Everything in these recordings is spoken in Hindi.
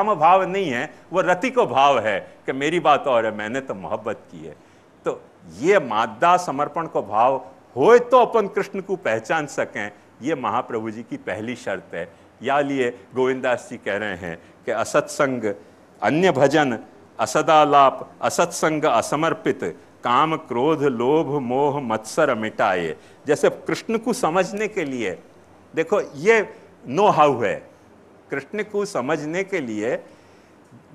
काम भाव नहीं है, वो रति को भाव है कि मेरी बात और है, मैंने तो मोहब्बत की है। तो ये मादा समर्पण को भाव हो तो अपन कृष्ण को पहचान सकें, ये महाप्रभु जी की पहली शर्त है। या लिए गोविंदास जी कह रहे हैं कि असत्संग, अन्य भजन, असदालाप, असत्संग, असमर्पित, काम क्रोध लोभ मोह मत्सर मिटाए। जैसे कृष्ण को समझने के लिए, देखो ये नो हाउ है, कृष्ण को समझने के लिए,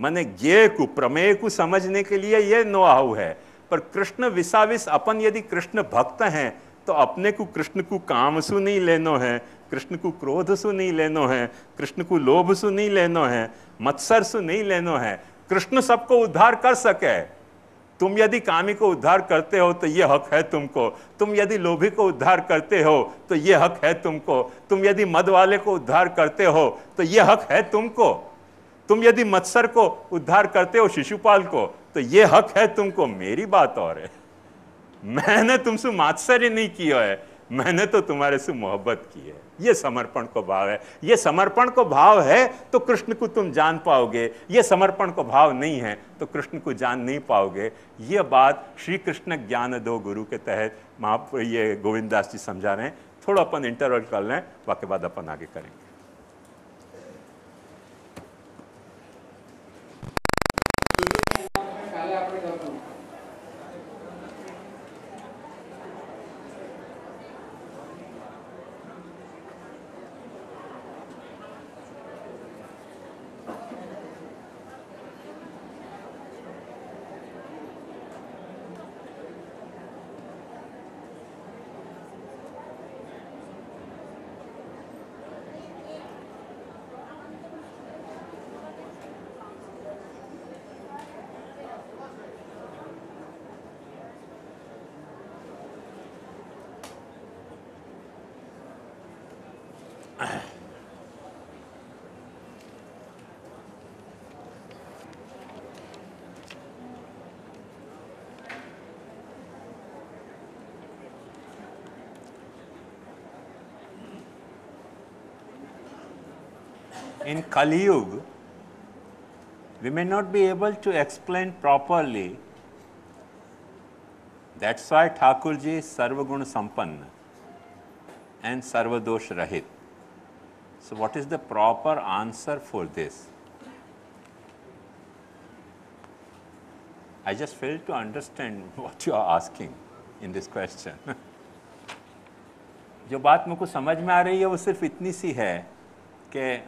माने ज्ञेय को, प्रमेय को समझने के लिए ये नो हाउ है। पर कृष्ण विसाविस अपन यदि कृष्ण भक्त हैं तो अपने को कृष्ण को काम सु नहीं लेनो है, कृष्ण को क्रोध सु नहीं लेनो है, कृष्ण को लोभ सु नहीं लेनो है, मत्सर सु नहीं लेनो है। कृष्ण सबको उद्धार कर सके। तुम यदि कामी को उद्धार करते हो तो ये हक है तुमको, तुम यदि लोभी को उद्धार करते हो तो ये हक है तुमको, तुम यदि मद वाले को उद्धार करते हो तो ये हक है तुमको, तुम यदि मत्सर को उद्धार करते हो, शिशुपाल को, तो ये हक है तुमको। मेरी बात और है, मैंने तुमसे मात्सर्य नहीं किया है, मैंने तो तुम्हारे से मोहब्बत की है। ये समर्पण को भाव है। ये समर्पण को भाव है तो कृष्ण को तुम जान पाओगे, ये समर्पण को भाव नहीं है तो कृष्ण को जान नहीं पाओगे। ये बात श्री कृष्ण ज्ञान दो गुरु के तहत ये गोविंदास जी समझा रहे हैं। थोड़ा अपन इंटरवल कर लें, वाके बाद अपन आगे करेंगे। In Kali Yuga, we may not be able to explain properly. That's why Thakur ji is Sarvagun Sampanna and Sarvadosh Rahit. So what is the proper answer for this? I just fail to understand what you are asking in this question. जो बात मुझको समझ में आ रही है वो सिर्फ इतनी सी है कि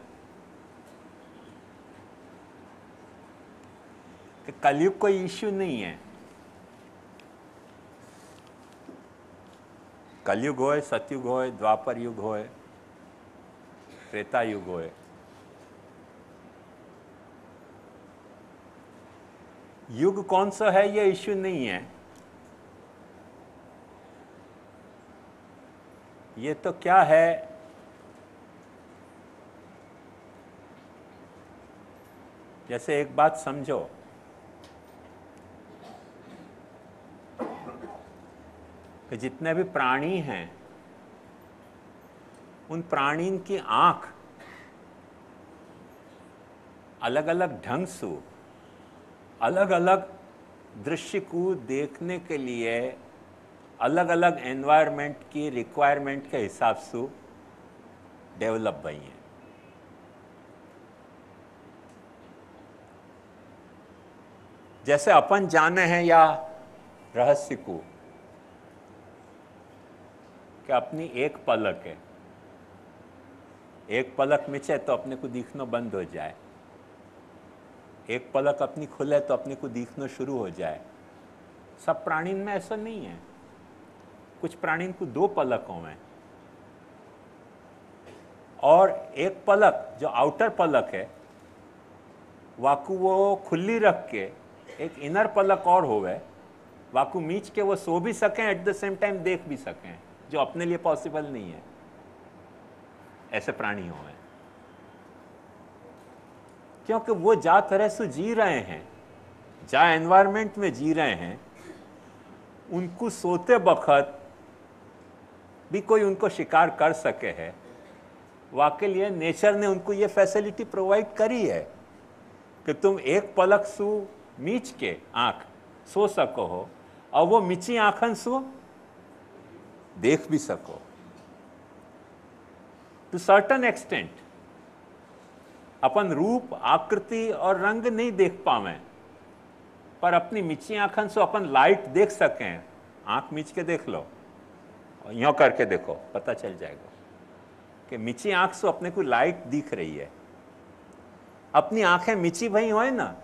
कलयुग कोई इश्यू नहीं है। कलयुग होए, सतयुग होए, द्वापर युग होए, त्रेता युग होए, युग कौन सा है ये इश्यू नहीं है। ये तो क्या है, जैसे एक बात समझो, कि जितने भी प्राणी हैं उन प्राणी की आंख अलग अलग ढंग से अलग अलग दृश्य को देखने के लिए अलग अलग एनवायरनमेंट की रिक्वायरमेंट के हिसाब से डेवलप हुई हैं। जैसे अपन जाने हैं या रहस्य को कि अपनी एक पलक है, एक पलक मिचे तो अपने को दिखना बंद हो जाए, एक पलक अपनी खुले तो अपने को दिखना शुरू हो जाए। सब प्राणी में ऐसा नहीं है। कुछ प्राणी को दो पलकों में, और एक पलक जो आउटर पलक है वाकू वो खुली रख के एक इनर पलक और होवे, वाकू मीच के वो सो भी सकें, एट द सेम टाइम देख भी सकें, जो अपने लिए पॉसिबल नहीं है। ऐसे प्राणी हो हैं, क्योंकि वो जा तरह से जी रहे हैं, जा एनवायरनमेंट में जी रहे हैं, उनको सोते वक्त भी कोई उनको शिकार कर सके है, वाकई लिए नेचर ने उनको ये फैसिलिटी प्रोवाइड करी है। कि तुम एक पलक सु मीच के आंख सो सको हो और वो मीची आंखन सु देख भी सको। टू सर्टन एक्सटेंट अपन रूप आकृति और रंग नहीं देख पावे, पर अपनी मीची आंखन से अपन लाइट देख सकें। आंख मीच के देख लो, यूं करके देखो, पता चल जाएगा कि मीची आंख से अपने को लाइट दिख रही है। अपनी आंखें मीची भई होए ना,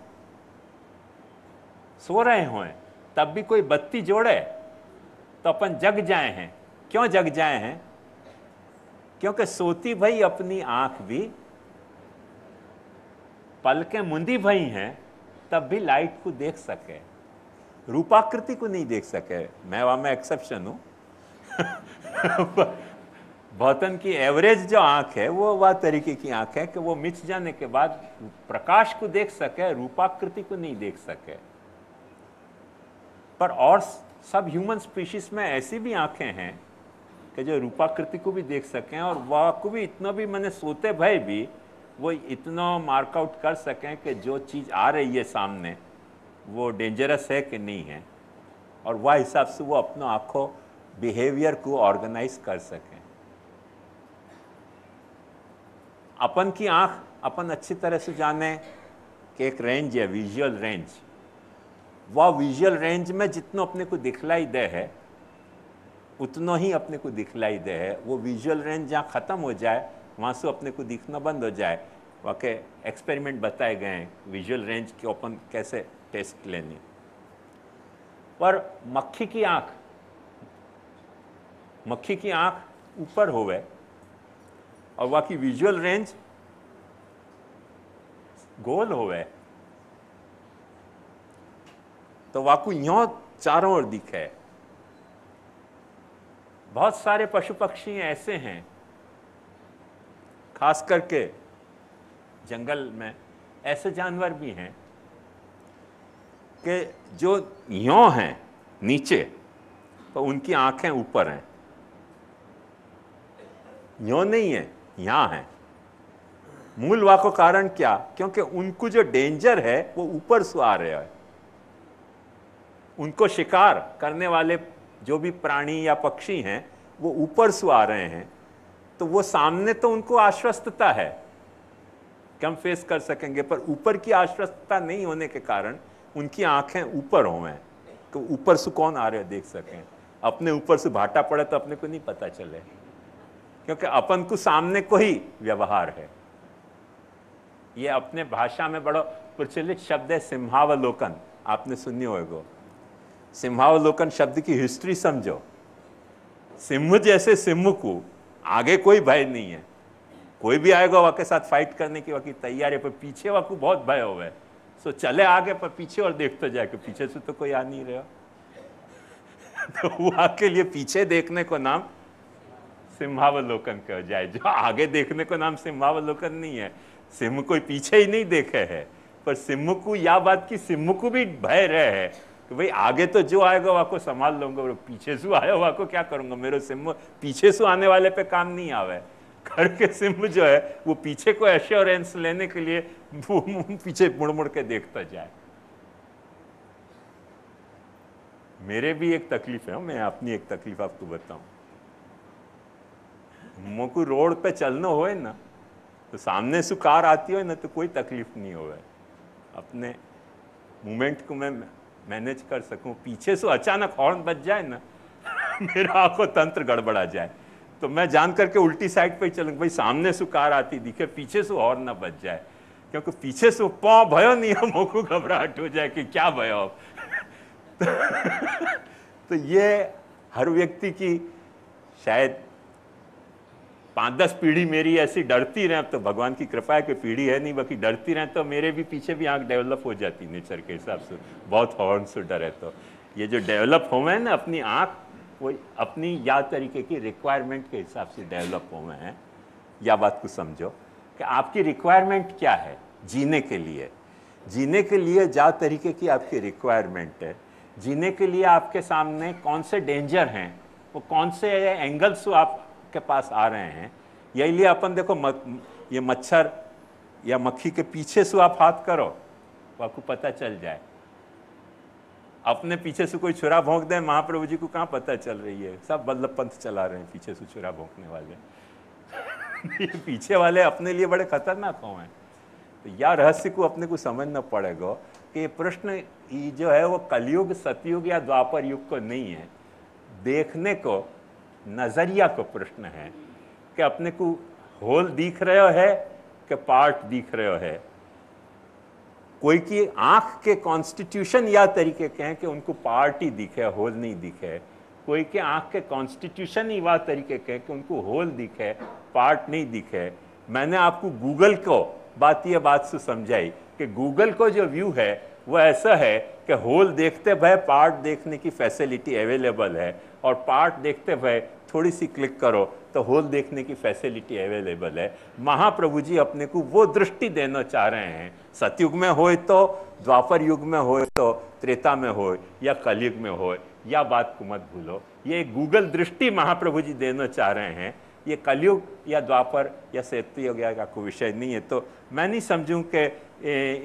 सो रहे हों, तब भी कोई बत्ती जोड़े तो अपन जग जाए हैं। क्यों जग जाए हैं? क्योंकि सोती भई अपनी आंख भी, पलकें मुंदी भई हैं, तब भी लाइट को देख सके, रूपाकृति को नहीं देख सके। मैं एक्सेप्शन हूं। बहुतन की एवरेज जो आंख है वो वह तरीके की आंख है कि वो मिच जाने के बाद प्रकाश को देख सके, रूपाकृति को नहीं देख सके। पर और सब ह्यूमन स्पीशीज में ऐसी भी आंखें हैं कि जो रूपाकृति को भी देख सकें, और वह को भी इतना भी मैंने सोते भय भी वो इतना मार्कआउट कर सकें कि जो चीज़ आ रही है सामने वो डेंजरस है कि नहीं है, और वह हिसाब से वो अपना आंखों बिहेवियर को ऑर्गेनाइज कर सकें। अपन की आंख अपन अच्छी तरह से जाने कि एक रेंज है, विजुअल रेंज। वह विजुअल रेंज में जितना अपने को दिखलाई दे है उतना ही अपने को दिखलाई दे है। वो विजुअल रेंज जहाँ ख़त्म हो जाए वहाँ से अपने को दिखना बंद हो जाए। वाकई एक्सपेरिमेंट बताए गए हैं विजुअल रेंज के ओपन कैसे टेस्ट लेनी। पर मक्खी की आंख ऊपर होवे और वहाँ की विजुअल रेंज गोल होवे, तो वहाँ को यूं चारों ओर दिखे। बहुत सारे पशु पक्षी ऐसे हैं, खास करके जंगल में ऐसे जानवर भी हैं कि जो यों हैं नीचे, तो उनकी आंखें ऊपर हैं। यों नहीं है, यहां है। मूल वाको कारण क्या? क्योंकि उनको जो डेंजर है वो ऊपर से आ रहा है। उनको शिकार करने वाले जो भी प्राणी या पक्षी हैं वो ऊपर से आ रहे हैं, तो वो सामने तो उनको आश्वस्तता है कि हम फेस कर सकेंगे, पर ऊपर की आश्वस्तता नहीं होने के कारण उनकी आंखें ऊपर हों, तो ऊपर से कौन आ रहे देख सकें। अपने ऊपर से भाटा पड़े तो अपने को नहीं पता चले, क्योंकि अपन को सामने को ही व्यवहार है। ये अपने भाषा में बड़ा प्रचलित शब्द है सिंहावलोकन, आपने सुनी होगा। सिंहावलोकन शब्द की हिस्ट्री समझो। सिंह जैसे सिंह को आगे कोई भय नहीं है, कोई भी आएगा वाके साथ फाइट करने की वाकी तैयारी, पर पीछे वाकू बहुत भय हो गए, सो चले आगे पर पीछे और देखते जाए कि पीछे से तो कोई आ नहीं रहा। तो वहां के लिए पीछे देखने को नाम सिंहावलोकन कहा जाए। जो आगे देखने को नाम सिंहावलोकन नहीं है। सिंह कोई पीछे ही नहीं देखे है, पर सिंह को यह बात की सिंह को भी भय रहे है कि भाई आगे तो जो आएगा वह को संभाल लूंगा, और पीछे से आया वह को क्या करूंगा। मेरे सिंह पीछे से आने वाले पे काम नहीं आवे। घर के सिंह जो है वो पीछे को एश्योरेंस लेने के लिए वो पीछे मुड़ मुड़ के देखता जाए। मेरे भी एक तकलीफ है, मैं अपनी एक तकलीफ आपको बताऊं। मुझको रोड पे चलना होए ना, तो सामने से कार आती हो ना तो कोई तकलीफ नहीं होवे, अपने मूवमेंट को मैं मैनेज कर सकूं। पीछे से अचानक हॉर्न बज जाए ना मेरा आंखों तंत्र गड़बड़ा जाए, तो मैं जान करके उल्टी साइड पे ही चलूंगा। भाई सामने से कार आती दिखे, पीछे से हॉर्न ना बज जाए, क्योंकि पीछे से पाँव भयो नहीं है, मुझको घबराहट हो जाए कि क्या भयो। तो ये हर व्यक्ति की शायद 5-10 पीढ़ी मेरी ऐसी डरती रहे। अब तो भगवान की कृपा है कि पीढ़ी है नहीं, बाकी डरती रहे तो मेरे भी पीछे भी आंख डेवलप हो जाती नेचर के हिसाब से, बहुत हॉर्न से डरे। तो ये जो डेवलप हुए हैं ना अपनी आंख, वो अपनी या तरीके की रिक्वायरमेंट के हिसाब से डेवलप हुए हैं। या बात को समझो कि आपकी रिक्वायरमेंट क्या है जीने के लिए। जीने के लिए जा तरीके की आपकी रिक्वायरमेंट है। जीने के लिए आपके सामने कौन से डेंजर हैं, वो कौन से एंगल्स आपके पास आ रहे हैं। यही लिए अपन देखो ये मच्छर या मक्खी के पीछे से आप हाथ करो वाकू पता चल जाए। अपने पीछे से कोई छुरा भोंक दे, महाप्रभु जी को कहाँ पता चल रही है, सब बल्लभ पंथ चला रहे हैं पीछे से छुरा भोंकने वाले। ये पीछे वाले अपने लिए बड़े खतरनाक हो हैं। तो या रहस्य को अपने को समझना पड़ेगा कि प्रश्न जो है वो कलयुग, सतयुग या द्वापर युग को नहीं है, देखने को, नजरिया को प्रश्न है कि अपने को होल दिख रहे हो है कि पार्ट दिख रहे हो है। कोई की आंख के कॉन्स्टिट्यूशन या तरीके के हैं कि उनको पार्ट ही दिखे, होल नहीं दिखे। कोई के आंख के कॉन्स्टिट्यूशन ही वह तरीके के हैं कि उनको होल दिखे, पार्ट नहीं दिखे। मैंने आपको गूगल को ये बात से समझाई कि गूगल को जो व्यू है वो ऐसा है कि होल देखते भय पार्ट देखने की फैसिलिटी अवेलेबल है, और पार्ट देखते भय थोड़ी सी क्लिक करो तो होल देखने की फैसिलिटी अवेलेबल है। महाप्रभु जी अपने को वो दृष्टि देना चाह रहे हैं, सतयुग में हो तो, द्वापर युग में हो तो, त्रेता में हो या कलयुग में हो, या बात को मत भूलो। ये गूगल दृष्टि महाप्रभु जी देना चाह रहे हैं। ये कलयुग या द्वापर या सतयुग का कोई विषय नहीं है। तो मैं नहीं समझूं कि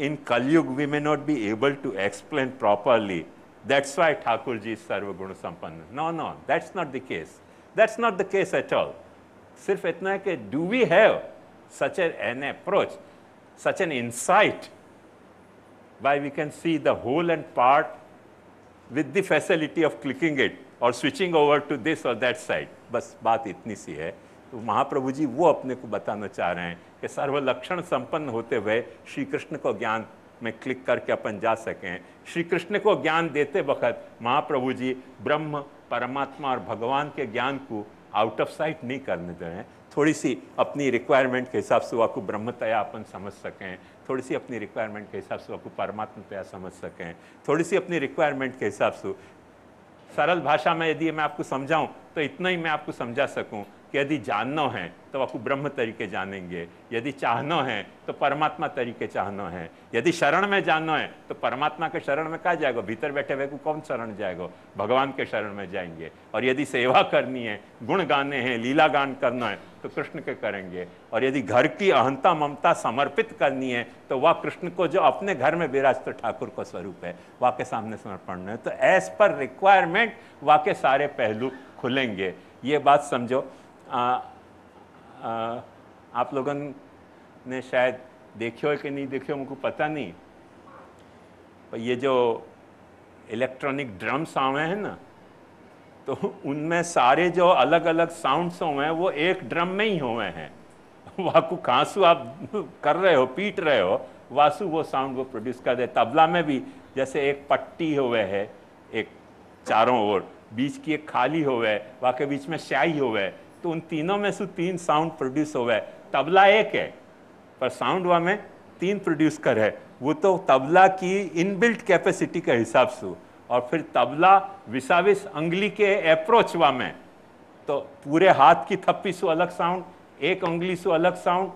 in Kaliyug we may not be able to explain properly, that's why Thakur ji सर्वगुण संपन्न। No no, that's not the case, that's not the case at all. सिर्फ इतना है कि do we have such an approach, such an insight by we can see the whole and part with the facility of clicking it or switching over to this or that side। बस बात इतनी सी है। तो महाप्रभु जी वो अपने को बताना चाह रहे हैं कि सर्वलक्षण संपन्न होते हुए श्री कृष्ण को ज्ञान में क्लिक करके अपन जा सकें। श्री कृष्ण को ज्ञान देते वक्त महाप्रभु जी ब्रह्म, परमात्मा और भगवान के ज्ञान को आउट ऑफ साइट नहीं करने दें। थोड़ी सी अपनी रिक्वायरमेंट के हिसाब से वाकू ब्रह्मतया अपन समझ सकें, थोड़ी सी अपनी रिक्वायरमेंट के हिसाब से वाकू परमात्मतया समझ सकें, थोड़ी सी अपनी रिक्वायरमेंट के हिसाब से सरल भाषा में यदि मैं आपको समझाऊं तो इतना ही मैं आपको समझा सकूं कि यदि जानना है तो आपको ब्रह्म तरीके जानेंगे, यदि चाहना है तो परमात्मा तरीके चाहना है, यदि शरण में जानना है तो परमात्मा के शरण में कहाँ जाएगा, भीतर बैठे हुए को कौन शरण जाएगा, भगवान के शरण में जाएंगे। और यदि सेवा करनी है, गुण गाने हैं, लीला गान करना है तो कृष्ण के करेंगे। और यदि घर की अहंता ममता समर्पित करनी है तो वह कृष्ण को जो अपने घर में विराजते ठाकुर का स्वरूप है वह के सामने समर्पण है। तो एज पर रिक्वायरमेंट वह के सारे पहलू खुलेंगे। ये बात समझो। आप लोगों ने शायद देखियो कि नहीं देखियो मुझको पता नहीं, पर ये जो इलेक्ट्रॉनिक ड्रम्स आए हैं ना, तो उनमें सारे जो अलग अलग साउंड्स हुए हैं वो एक ड्रम में ही हुए हैं। वाकू खांसू आप कर रहे हो, पीट रहे हो, वासु वो साउंड वो प्रोड्यूस कर दे। तबला में भी जैसे एक पट्टी हुए है, एक चारों ओर, बीच की एक खाली हुए, वहाँ के बीच में स्याही हुए, तो उन तीनों में से 3 साउंड प्रोड्यूस हुए। तबला एक है पर साउंड वहाँ में 3 प्रोड्यूस कर है। वो तो तबला की इनबिल्ट कैपेसिटी के हिसाब से। और फिर तबला विसाविस अंगुली के अप्रोच वहाँ में, तो पूरे हाथ की थप्पी से अलग साउंड, एक अंगुली से अलग साउंड,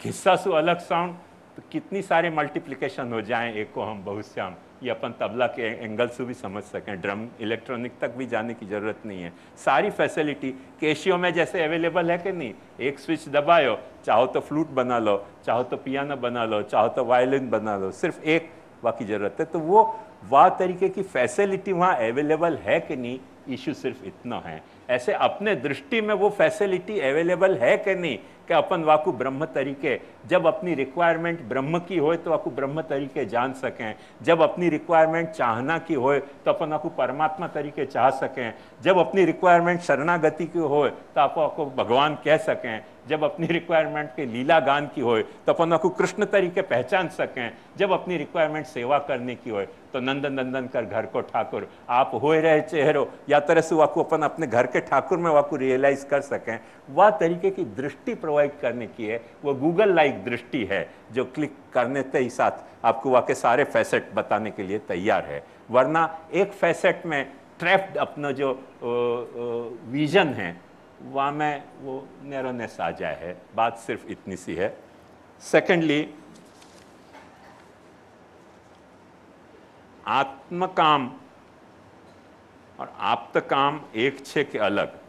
घिस्सा से अलग साउंड, तो कितनी सारे मल्टीप्लिकेशन हो जाएं एक को हम बहुत श्याम। ये अपन तबला के एंगल से भी समझ सकें। ड्रम इलेक्ट्रॉनिक तक भी जाने की ज़रूरत नहीं है। सारी फैसिलिटी कैशियो में जैसे अवेलेबल है कि नहीं, एक स्विच दबाओ, चाहो तो फ्लूट बना लो, चाहो तो पियानो बना लो, चाहो तो वायलिन बना लो, सिर्फ एक वाकी ज़रूरत है। तो वो वह तरीके की फैसिलिटी वहाँ अवेलेबल है कि नहीं, इशू सिर्फ इतना है। ऐसे अपने दृष्टि में वो फैसिलिटी अवेलेबल है कि नहीं कि अपन वाकू ब्रह्म तरीके, जब अपनी रिक्वायरमेंट ब्रह्म की होए तो वाकू ब्रह्म तरीके जान सकें, जब अपनी रिक्वायरमेंट चाहना की होए तो अपन वाकू परमात्मा तरीके चाह सकें, जब अपनी रिक्वायरमेंट शरणागति की होए तो आप आपको भगवान कह सकें, जब अपनी रिक्वायरमेंट के लीला गान की होए तो अपन आपको कृष्ण तरीके पहचान सकें, जब अपनी रिक्वायरमेंट सेवा करने की होए तो नंदन नंदन कर घर को ठाकुर आप होए रहे चेहरो, या तरह से वाकू अपन अपने घर के ठाकुर में वाकू रियलाइज कर सकें। वह तरीके की दृष्टि प्रोवाइड करने की है, वो गूगल लाइक दृष्टि है जो क्लिक करने के ही साथ आपको वहाँ के सारे फैसेट बताने के लिए तैयार है। वरना एक फैसेट में ट्रैप्ड अपना जो विजन है वहाँ में वो नैरोनेस आ जाए है। बात सिर्फ इतनी सी है। सेकेंडली, आत्मकाम और आप्तकाम एक छे के अलग।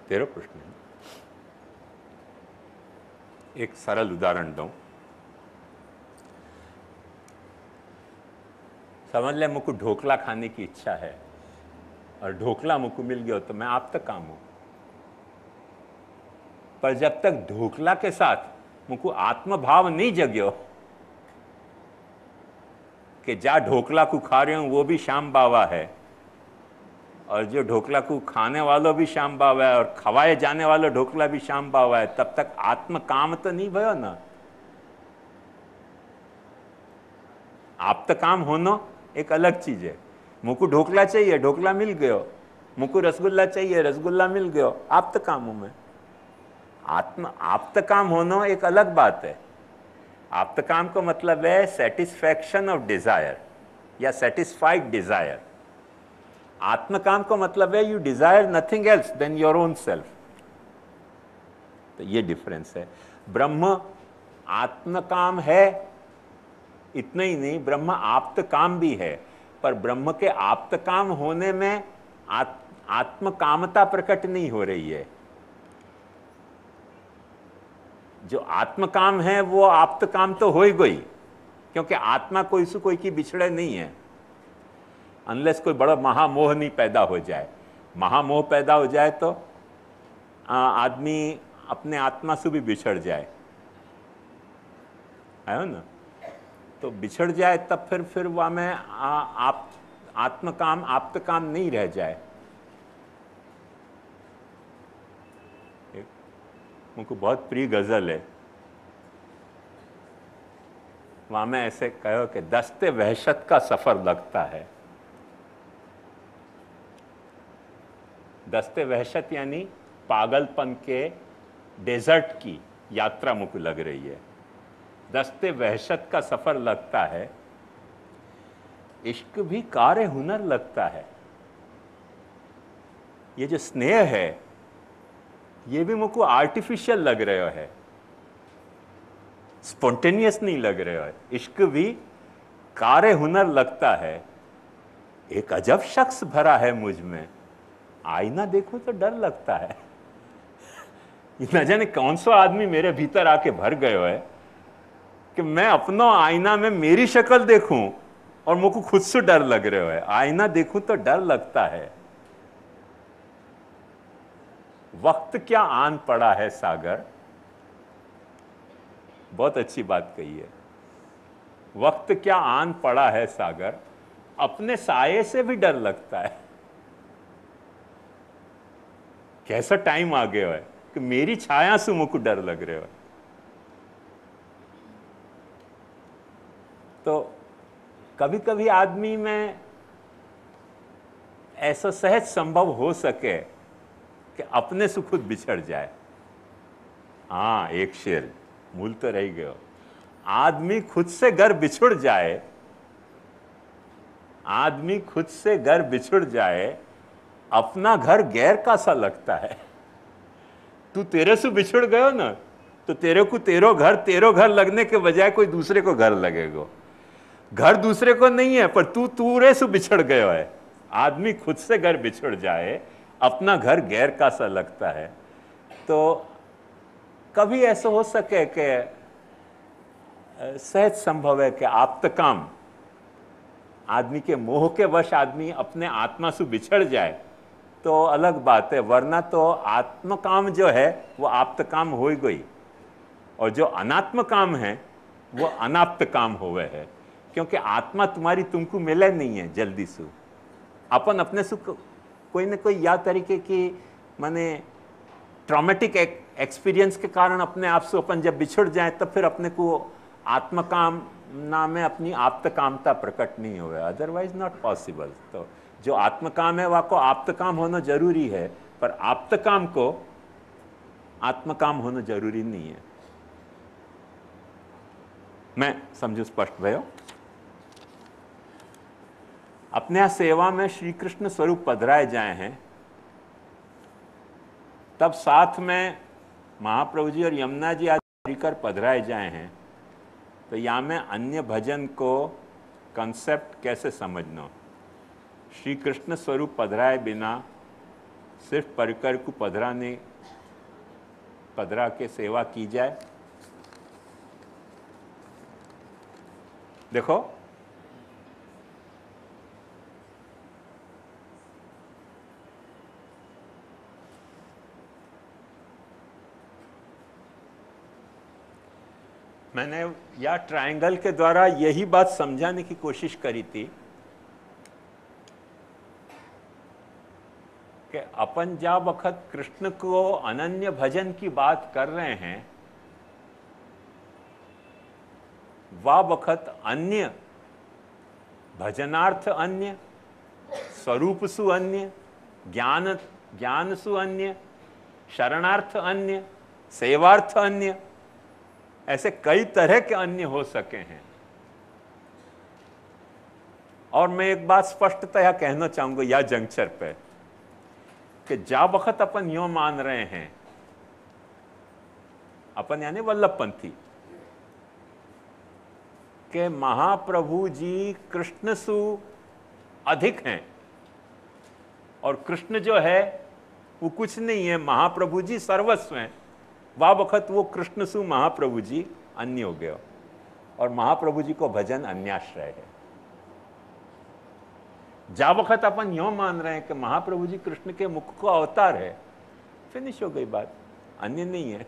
13 प्रश्न है। एक सरल उदाहरण दूं। समझ ले मुझको ढोकला खाने की इच्छा है और ढोकला मुझको मिल गया तो मैं आप तक काम हूं, पर जब तक ढोकला के साथ मुझको आत्मभाव नहीं जग्यो कि जा ढोकला को खा रहे हूं वो भी श्याम बाबा है और जो ढोकला को खाने वालों भी श्याम बाबा है और खवाए जाने वाला ढोकला भी श्याम बाबा है, तब तक आत्म काम तो नहीं भयो ना। आप तो काम होना एक अलग चीज है। मुझको ढोकला चाहिए, ढोकला मिल गयो। मुझको रसगुल्ला चाहिए, रसगुल्ला मिल गयो। आप तो काम हूं मैं। आत्म आप तो काम होना एक अलग बात है। आप तो काम का मतलब है सेटिस्फैक्शन ऑफ डिजायर या सेटिस्फाइड डिजायर। आत्म काम का मतलब है you desire nothing else than your own self. तो ये डिफरेंस है। ब्रह्म आत्म काम है, इतना ही नहीं, ब्रह्म आप्त काम भी है, पर ब्रह्म के आप्त काम होने में आत्म कामता प्रकट नहीं हो रही है। जो आत्म काम है वो आप्त काम तो हो ही गई, क्योंकि आत्मा कोई से कोई की बिछड़े नहीं है, अनलेस कोई बड़ा महामोह नहीं पैदा हो जाए। महामोह पैदा हो जाए तो आदमी अपने आत्मा से भी बिछड़ जाए, है ना। तो बिछड़ जाए तब फिर वह में आप आत्म काम आप्त काम नहीं रह जाए। मुझको बहुत प्रिय गजल है, वहां में ऐसे कहो कि दस्ते वहशत का सफर लगता है। दस्ते वहशत यानी पागलपन के डेजर्ट की यात्रा मुझको लग रही है। दस्ते वहशत का सफर लगता है, इश्क भी कार्य हुनर लगता है। ये जो स्नेह है ये भी मुझको आर्टिफिशियल लग रहा है, स्पॉन्टेनियस नहीं लग रहा है। इश्क भी कार्य हुनर लगता है। एक अजब शख्स भरा है मुझ में, आईना देखो तो डर लगता है। न जाने कौन सा आदमी मेरे भीतर आके भर गयो है कि मैं अपना आईना में मेरी शक्ल देखूं और मुझको खुद से डर लग रहा है। आईना देखूं तो डर लगता है। वक्त क्या आन पड़ा है सागर, बहुत अच्छी बात कही है। वक्त क्या आन पड़ा है सागर, अपने साये से भी डर लगता है। कैसा टाइम आ गया है कि मेरी छाया से मुझको डर लग रहा है। तो कभी कभी आदमी में ऐसा सहज संभव हो सके कि अपने से खुद बिछड़ जाए। हाँ, एक शेर मूल तो रह गया, आदमी खुद से घर बिछुड़ जाए, आदमी खुद से घर बिछुड़ जाए, अपना घर गैर का सा लगता है। तू तेरे से बिछुड़ गयो ना तो तेरे को तेरो घर लगने के बजाय कोई दूसरे को घर लगेगा। घर दूसरे को नहीं है, पर तू तूरे से बिछड़ गयो है। आदमी खुद से घर बिछुड़ जाए, अपना घर गैर का सा लगता है। तो कभी ऐसा हो सके कि सहज संभव है कि आप्त काम आदमी के मोह के वश आदमी अपने आत्मा से बिछड़ जाए तो अलग बात है, वरना तो आत्म काम जो है वो आप्त काम हो ही गई, और जो अनात्म काम है वो अनाप्त काम होवे है। क्योंकि आत्मा तुम्हारी तुमको मिले नहीं है जल्दी से। अपन अपने से कोई न कोई या तरीके की माने ट्रॉमेटिक एक्सपीरियंस के कारण अपने आप से अपन जब बिछुड़ जाए तब फिर अपने को आत्मकाम ना में अपनी आप्त कामता प्रकट नहीं हुए, अदरवाइज नॉट पॉसिबल। तो जो आत्मकाम है वह को आप्त काम होना जरूरी है, पर आप्त काम को आत्मकाम होना जरूरी नहीं है। मैं समझू स्पष्ट भयो। अपने यहाँ सेवा में श्री कृष्ण स्वरूप पधराए जाए हैं, तब साथ में महाप्रभु जी और यमुना जी आदि कर पधराए जाए हैं, तो यहाँ में अन्य भजन को कंसेप्ट कैसे समझना। श्री कृष्ण स्वरूप पधराए बिना सिर्फ परिकर को पधरा के सेवा की जाए। देखो मैंने या ट्रायंगल के द्वारा यही बात समझाने की कोशिश करी थी कि अपन जा वक्त कृष्ण को अनन्य भजन की बात कर रहे हैं, वह वक्त अन्य भजनार्थ अन्य, स्वरूप सु अन्य, ज्ञान सु अन्य, शरणार्थ अन्य, सेवार्थ अन्य, ऐसे कई तरह के अन्य हो सके हैं। और मैं एक बात स्पष्टतया कहना चाहूंगा या जंक्चर पे कि जा वक्त अपन यूं मान रहे हैं, अपन यानी वल्लभपंथी, कि महाप्रभु जी कृष्ण सु अधिक हैं और कृष्ण जो है वो कुछ नहीं है, महाप्रभु जी सर्वस्व हैं, वह वक्त वो कृष्ण सु महाप्रभु जी अन्य हो गए और महाप्रभु जी को भजन अन्याश्रय है। जा वक्त अपन यूं मान रहे हैं कि महाप्रभु जी कृष्ण के मुख को अवतार है, फिनिश हो गई बात, अन्य नहीं है।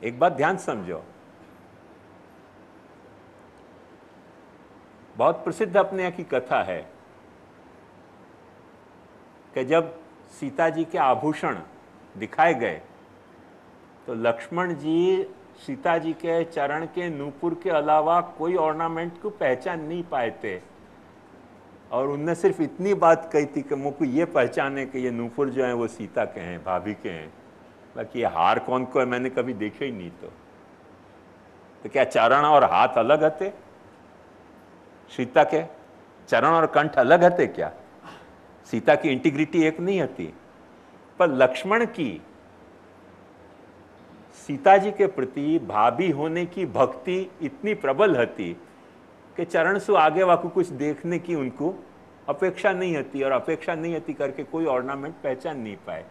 एक बात ध्यान समझो, बहुत प्रसिद्ध अपने यहाँ की कथा है कि जब सीता जी के आभूषण दिखाए गए तो लक्ष्मण जी सीता जी के चरण के नूपुर के अलावा कोई ऑर्नामेंट को पहचान नहीं पाए थे और उनने सिर्फ इतनी बात कही थी कि मुझको ये पहचाने कि ये नूपुर जो है वो सीता के हैं, भाभी के हैं, बाकी ये हार कौन को है मैंने कभी देखे ही नहीं। तो क्या चरण और हाथ अलग हते? सीता के चरण और कंठ अलग हते क्या? सीता की इंटीग्रिटी एक नहीं हती। पर लक्ष्मण की सीता जी के प्रति भाभी होने की भक्ति इतनी प्रबल हती कि चरण से आगे वाकू कुछ देखने की उनको अपेक्षा नहीं हती और अपेक्षा नहीं हती करके कोई ऑर्नामेंट पहचान नहीं पाए।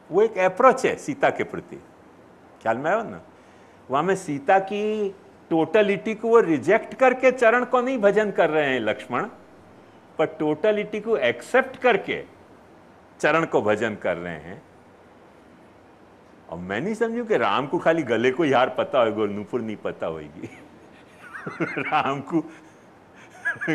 वो एक अप्रोच है सीता के प्रति, ख्याल में आयो ना? वहां में सीता की टोटलिटी को वो रिजेक्ट करके चरण को नहीं भजन कर रहे हैं लक्ष्मण, पर टोटलिटी को एक्सेप्ट करके चरण को भजन कर रहे हैं। और मैं नहीं समझू कि राम को खाली गले को हार पता होगा और नूपुर नहीं पता होगी। राम को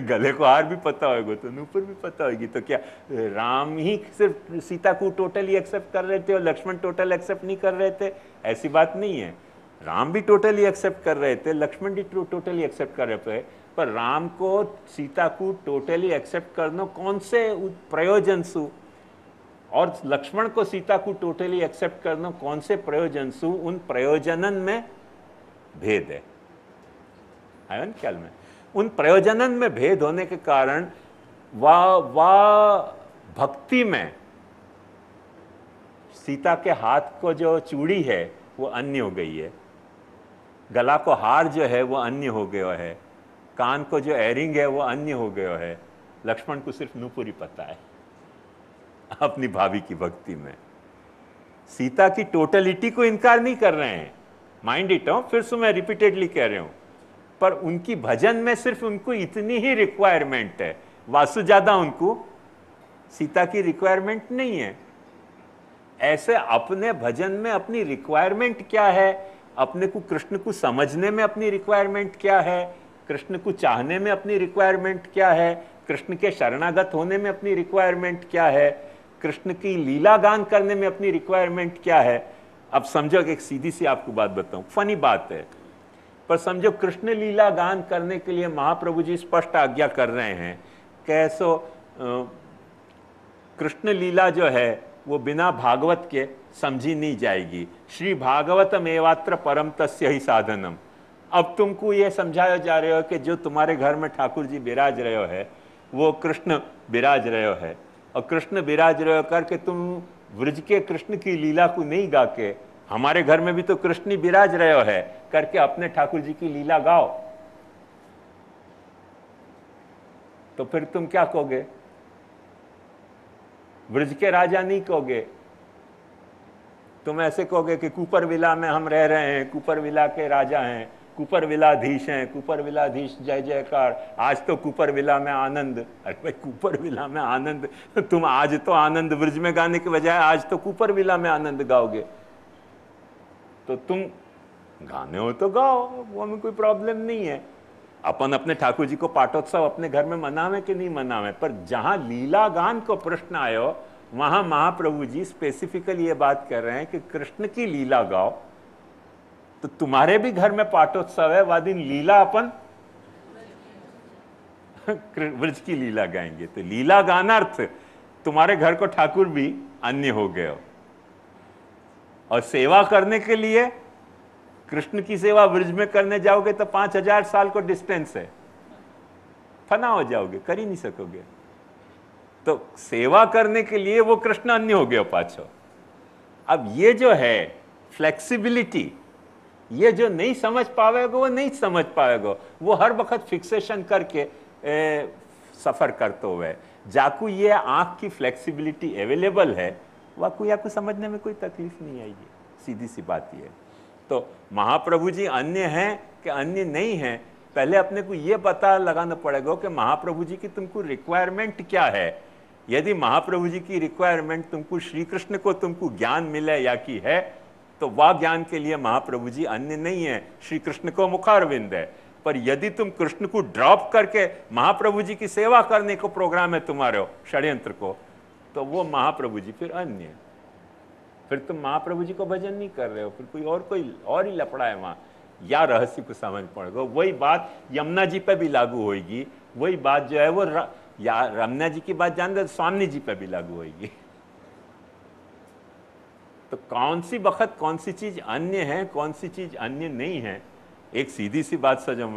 गले को हार भी पता होगा तो नूपुर भी पता होगी। तो क्या राम ही सिर्फ सीता को टोटली एक्सेप्ट कर रहे थे और लक्ष्मण टोटल एक्सेप्ट नहीं कर रहे थे? ऐसी बात नहीं है। राम भी टोटली एक्सेप्ट कर रहे थे, लक्ष्मण भी टोटली एक्सेप्ट कर रहे थे, पर राम को सीता को टोटली एक्सेप्ट करना कौन से प्रयोजन सु और लक्ष्मण को सीता को टोटली एक्सेप्ट करना कौन से प्रयोजन सु, उन प्रयोजनन में भेद है। आया ना ख्याल में? उन प्रयोजनन में भेद होने के कारण वह भक्ति में सीता के हाथ को जो चूड़ी है वो अन्य हो गई है, गला को हार जो है वो अन्य हो गया है, कान को जो एयरिंग है वो अन्य हो गया है। लक्ष्मण को सिर्फ नूपुरी पता है अपनी भाभी की भक्ति में। सीता की टोटलिटी को इनकार नहीं कर रहे हैं, माइंड इट, फिर से मैं रिपीटेडली कह रहा हूं, पर उनकी भजन में सिर्फ उनको इतनी ही रिक्वायरमेंट है, वासु ज्यादा उनको सीता की रिक्वायरमेंट नहीं है। ऐसे अपने भजन में अपनी रिक्वायरमेंट क्या है, अपने को कृष्ण को समझने में अपनी रिक्वायरमेंट क्या है, कृष्ण को चाहने में अपनी रिक्वायरमेंट क्या है, कृष्ण के शरणागत होने में अपनी रिक्वायरमेंट क्या है, कृष्ण की लीला गान करने में अपनी रिक्वायरमेंट क्या है। अब समझो कि एक सीधी सी आपको बात बताऊं, फनी बात है, पर समझो कृष्ण लीला गान करने के लिए महाप्रभु जी स्पष्ट आज्ञा कर रहे हैं। कैसो कृष्ण लीला जो है वो बिना भागवत के समझी नहीं जाएगी। श्री भागवतम एवात्र परम तस्य ही साधनम। अब तुमको ये समझाया जा रहे हो कि जो तुम्हारे घर में ठाकुर जी विराज रहे हो है वो कृष्ण विराज रहे हो है, और कृष्ण विराज रहे हो करके तुम व्रज के कृष्ण की लीला को नहीं गा के हमारे घर में भी तो कृष्ण विराज रहे हो है करके अपने ठाकुर जी की लीला गाओ, तो फिर तुम क्या कहोगे? ब्रज के राजा नहीं कहोगे, तुम ऐसे कहोगे कि कुपर विला में हम रह रहे हैं, कुपर विला के राजा हैं, कुपर विलाधीश हैं, कुपर विलाधीश जय जयकार, आज तो कुपर विला में आनंद। अरे भाई कुपर विला में आनंद, तुम आज तो आनंद ब्रज में गाने के बजाय आज तो कुपर विला में आनंद गाओगे। तो तुम गाने हो तो गाओ, वो हमें कोई प्रॉब्लम नहीं है। अपन अपने ठाकुर जी को पाटोत्सव अपने घर में मनावे कि नहीं मनावे, पर जहां लीला गान को प्रश्न आयो वहां महाप्रभु जी स्पेसिफिकली ये बात कर रहे हैं कि कृष्ण की लीला गाओ। तो तुम्हारे भी घर में पाटोत्सव है, वह दिन लीला अपन ब्रज की लीला गाएंगे। तो लीला गानार्थ तुम्हारे घर को ठाकुर भी अन्य हो गए हो, और सेवा करने के लिए कृष्ण की सेवा ब्रज में करने जाओगे तो 5000 साल को डिस्टेंस है, फना हो जाओगे, कर ही नहीं सकोगे। तो सेवा करने के लिए वो कृष्ण अन्य हो गया पाछो। अब ये जो है फ्लेक्सिबिलिटी, ये जो नहीं समझ पाएगा वो नहीं समझ पाएगा, वो हर वक्त फिक्सेशन करके सफर करते हुए जाकू ये आंख की फ्लेक्सिबिलिटी अवेलेबल है, वाकू याकू समझने में कोई तकलीफ नहीं आएगी, सीधी सी बात ये। तो महाप्रभु जी अन्य हैं कि अन्य नहीं हैं, पहले अपने को ये पता लगाना पड़ेगा कि महाप्रभु जी की तुमको रिक्वायरमेंट क्या है। यदि महाप्रभु जी की रिक्वायरमेंट तुमको श्री कृष्ण को तुमको ज्ञान मिले या की है, तो वह ज्ञान के लिए महाप्रभु जी अन्य नहीं है, श्री कृष्ण को मुखारविंद है। पर यदि तुम कृष्ण को ड्रॉप करके महाप्रभु जी की सेवा करने को प्रोग्राम है तुम्हारे षड्यंत्र को, तो वो महाप्रभु जी फिर अन्य है। फिर तुम महाप्रभु जी को भजन नहीं कर रहे हो, फिर कोई और ही लफड़ा है वहां, या रहस्य को समझ पड़ेगा। वही बात यमुना जी पे भी लागू होगी, वही बात जो है वो या रमना जी की बात जान रहे स्वामी जी पे भी लागू होगी। तो कौन सी वक्त कौन सी चीज अन्य है, कौन सी चीज अन्य नहीं है, एक सीधी सी बात सजो।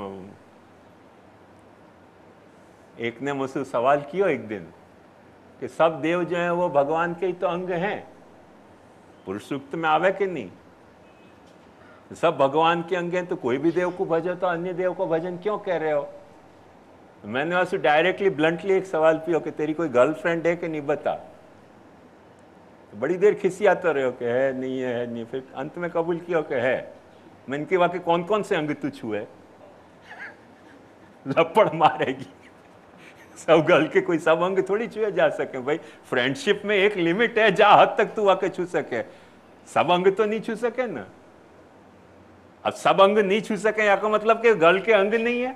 एक ने मुझसे सवाल किया एक दिन कि सब देव जो है वो भगवान के ही तो अंग हैं, पुरुष सूक्त में आवे कि नहीं, सब भगवान के अंग हैं, तो कोई भी देव को भजो तो अन्य देव को भजन क्यों कह रहे हो। मैंने उससे डायरेक्टली ब्लंटली एक सवाल किया कि तेरी कोई गर्लफ्रेंड है कि नहीं बता। तो बड़ी देर खिसियाते रहे हो कि है नहीं है नहीं, फिर अंत में कबूल किया कि है। मैं इनके वाकई कौन कौन से अंग तू छुए लपड़ मारेगी। सब गर्ल के कोई सब अंग थोड़ी छुए जा सके भाई, फ्रेंडशिप में एक लिमिट है जहां हद तक तू आके छू सके, सब अंग तो नहीं छू सके ना। अब सब अंग नहीं छू सके या का मतलब कि गर्ल के अंग नहीं है,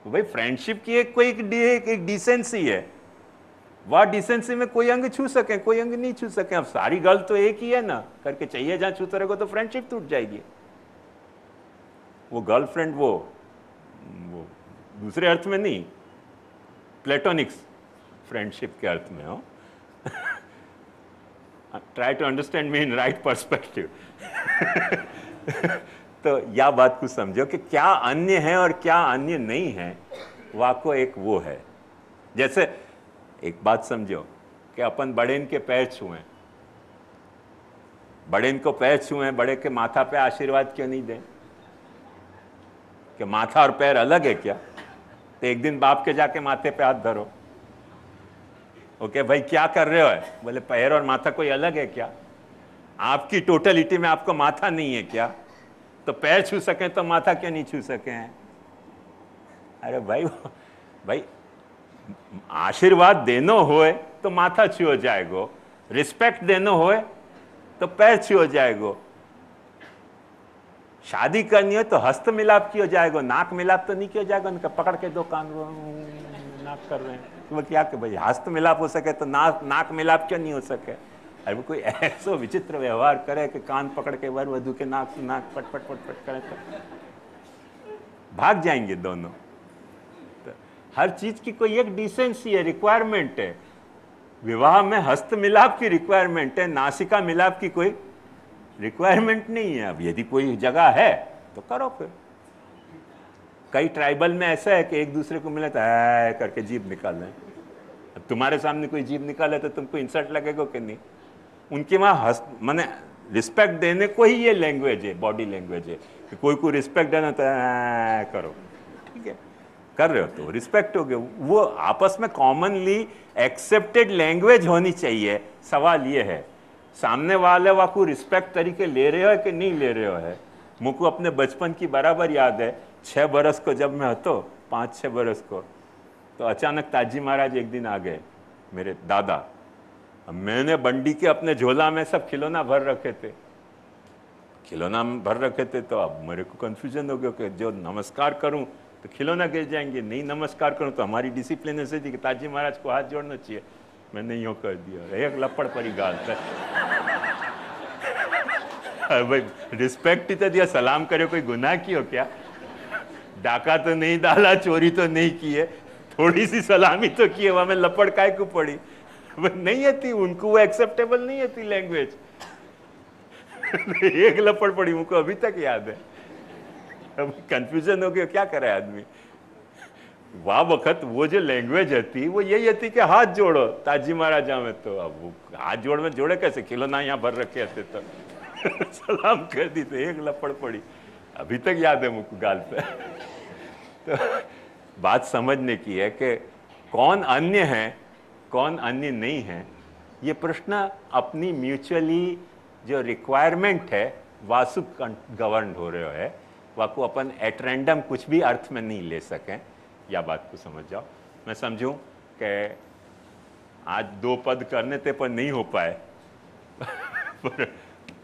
भाई फ्रेंडशिप की एक डिसेंसी है, वह डिसेंसी में कोई अंग छू सके कोई अंग नहीं छू सके। अब सारी गर्ल तो एक ही है ना, करके चाहिए जहां छूते रहेगा तो फ्रेंडशिप टूट जाएगी। वो गर्लफ्रेंड वो दूसरे अर्थ में नहीं, प्लेटोनिक्स फ्रेंडशिप के अर्थ में हो। Try to understand me in right perspective. तो यह बात को समझो कि क्या अन्य है और क्या अन्य नहीं है, वाको एक वो है। जैसे एक बात समझो कि अपन बड़ेन के पैर छुए, बड़ेन को पैर छुए, बड़े के माथा पे आशीर्वाद क्यों नहीं दें? कि माथा और पैर अलग है क्या? तो एक दिन बाप के जाके माथे पे हाथ धरो, ओके भाई क्या कर रहे हो है? बोले पैर और माथा कोई अलग है क्या? आपकी टोटलिटी में आपको माथा नहीं है क्या? तो पैर छू सके तो माथा क्यों नहीं छू सके हैं? अरे भाई आशीर्वाद देनो होए तो माथा छुओ जाएगो, रिस्पेक्ट देनो होए तो पैर छुओ जाएगो, शादी करनी हो तो हस्त मिलाप किया जाएगा, नाक मिलाप तो नहीं किया जाएगा। उनका पकड़ के दो कान नाक कर रहे हैं तो वो क्या कि भाई हस्त मिलाप हो सके तो नाक मिलाप क्यों नहीं हो सके? अरे वो कोई ऐसा विचित्र व्यवहार करे कि कान पकड़ के वर वधू के नाक पट पट पट पट करे तो भाग जाएंगे दोनों। तो हर चीज की कोई एक डिसेंसी है, रिक्वायरमेंट है। विवाह में हस्त मिलाप की रिक्वायरमेंट है, नासिका मिलाप की कोई रिक्वायरमेंट नहीं है। अब यदि कोई जगह है तो करो। फिर कई ट्राइबल में ऐसा है कि एक दूसरे को मिले तो करके जीभ निकाल लें। अब तुम्हारे सामने कोई जीभ निकाले तो तुमको इंसल्ट लगेगा कि नहीं? उनके वहाँ माने रिस्पेक्ट देने को ही ये लैंग्वेज है, बॉडी लैंग्वेज है कि कोई को रिस्पेक्ट देना तो करो, ठीक है। कर रहे हो तो रिस्पेक्ट हो गया, वो आपस में कॉमनली एक्सेप्टेड लैंग्वेज होनी चाहिए। सवाल ये है सामने वाले वाकू रिस्पेक्ट तरीके ले रहे हो कि नहीं ले रहे हो है। मुझको अपने बचपन की बराबर याद है, 6 बरस को जब मैं हतो, 5-6 बरस को, तो अचानक ताजी महाराज एक दिन आ गए, मेरे दादा। मैंने बंडी के अपने झोला में सब खिलौना भर रखे थे, तो अब मेरे को कंफ्यूजन हो गया कि जो नमस्कार करूं तो खिलौना गिर जाएंगे, नहीं नमस्कार करूं तो हमारी डिसिप्लिन ऐसे थी कि ताजी महाराज को हाथ जोड़ना चाहिए। मैंने यूँ कर दिया, एक लपड़ परी गाल पे। भाई रिस्पेक्ट ही तो दिया, सलाम करे, कोई गुनाह कियो क्या? डाका तो नहीं डाला, चोरी तो नहीं की है, थोड़ी सी सलामी तो की है, वहां में लपड़ काय को पड़ी? नहीं थी उनको, वो एक्सेप्टेबल नहीं थी लैंग्वेज। एक लपड़ पड़ी, मुझको अभी तक याद है। अब कंफ्यूजन हो गया, क्या करे आदमी। वह वक्त वो जो लैंग्वेज थी वो यही थी कि हाथ जोड़ो ताजी महाराजा में, तो अब वो हाथ जोड़ में जोड़े कैसे, खिलौना यहाँ भर रखे थे तो सलाम कर दी तो एक लपड़ पड़ी, अभी तक याद है मुझको गाल पे। तो बात समझने की है कि कौन अन्य है कौन अन्य नहीं है, ये प्रश्न अपनी म्यूचुअली जो रिक्वायरमेंट है वासु गवर्न हो रहे है, वाको अपन एट रैंडम कुछ भी अर्थ में नहीं ले सकें, या बात को समझ जाओ। मैं समझूं कि आज 2 पद करने थे पर नहीं हो पाए पर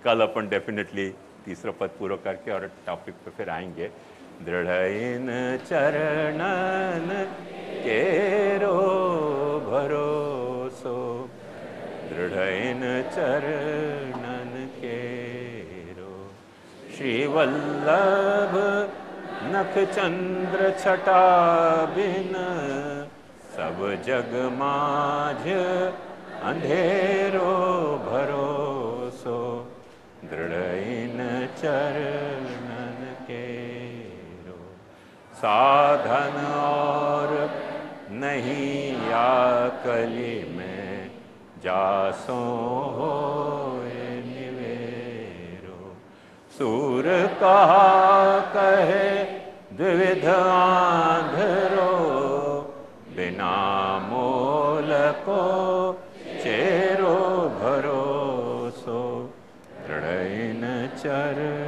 कल अपन डेफिनेटली तीसरा पद पूरा करके और टॉपिक पे फिर आएंगे। दृढ़ चरणन केरो भरोसो, दृढ़ चरणन केरो, श्री वल्लभ नख चंद्र छटा बिन, सब जग माझ अंधेरो भरोसो, दृढ़ चरणन केरो, साधन और नहीं या कली में, जासो होए निवेरो, सूर कहा कहे द्विविध आंधरो, बिना मोल को चेरो भरोसो, दृढ़ चरण